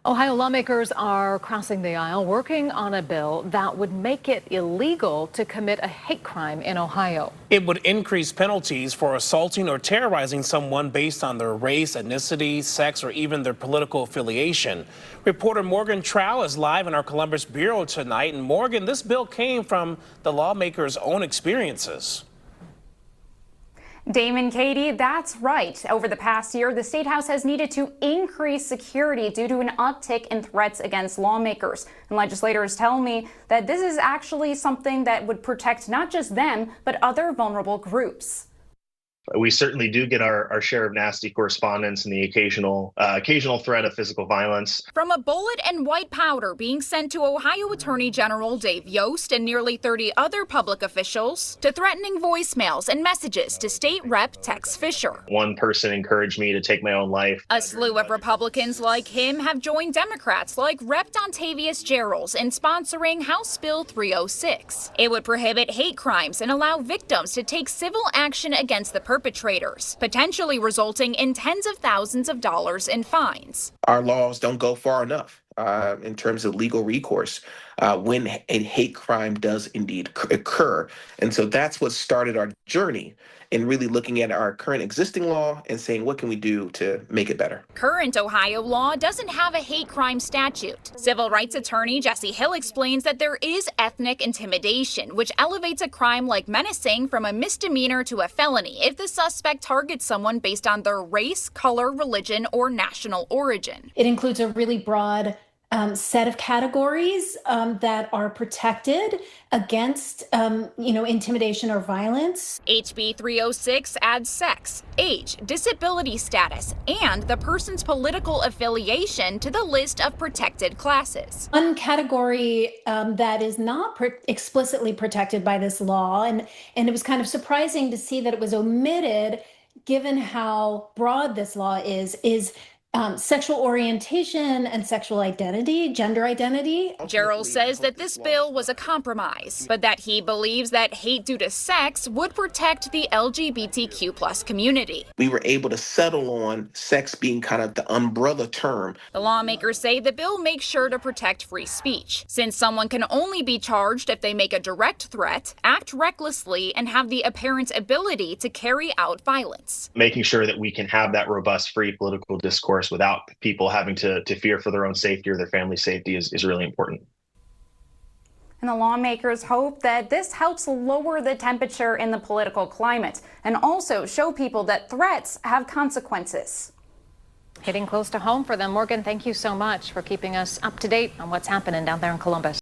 Ohio lawmakers are crossing the aisle working on a bill that would make it illegal to commit a hate crime in Ohio. It would increase penalties for assaulting or terrorizing someone based on their race, ethnicity, sex, or even their political affiliation. Reporter Morgan Trow is live in our Columbus bureau tonight. And Morgan, this bill came from the lawmakers' own experiences. Damon, Katie, that's right. Over the past year, the State House has needed to increase security due to an uptick in threats against lawmakers. And legislators tell me that this is actually something that would protect not just them, but other vulnerable groups. We certainly do get our share of nasty correspondence and the occasional threat of physical violence. From a bullet and white powder being sent to Ohio Attorney General Dave Yost and nearly 30 other public officials, to threatening voicemails and messages to State Rep Tex Fisher. One person encouraged me to take my own life. A slew of Republicans like him have joined Democrats like Rep Dontavius Gerals in sponsoring House Bill 306. It would prohibit hate crimes and allow victims to take civil action against the perpetrators, potentially resulting in tens of thousands of dollars in fines. Our laws don't go far enough in terms of legal recourse when a hate crime does indeed occur. And so that's what started our journey in really looking at our current existing law and saying, what can we do to make it better? Current Ohio law doesn't have a hate crime statute. Civil rights attorney Jesse Hill explains that there is ethnic intimidation, which elevates a crime like menacing from a misdemeanor to a felony if the suspect targets someone based on their race, color, religion, or national origin. It includes a really broad set of categories that are protected against, intimidation or violence. HB 306 adds sex, age, disability status, and the person's political affiliation to the list of protected classes. One category that is not explicitly protected by this law, and it was kind of surprising to see that it was omitted given how broad this law is sexual orientation and sexual identity, gender identity. Gerald says that this bill was a compromise, but that he believes that hate due to sex would protect the LGBTQ+ community. We were able to settle on sex being kind of the umbrella term. The lawmakers say the bill makes sure to protect free speech, since someone can only be charged if they make a direct threat, act recklessly, and have the apparent ability to carry out violence. Making sure that we can have that robust, free political discourse without people having to fear for their own safety or their family's safety is really important. And the lawmakers hope that this helps lower the temperature in the political climate and also show people that threats have consequences. Hitting close to home for them. Morgan, thank you so much for keeping us up to date on what's happening down there in Columbus.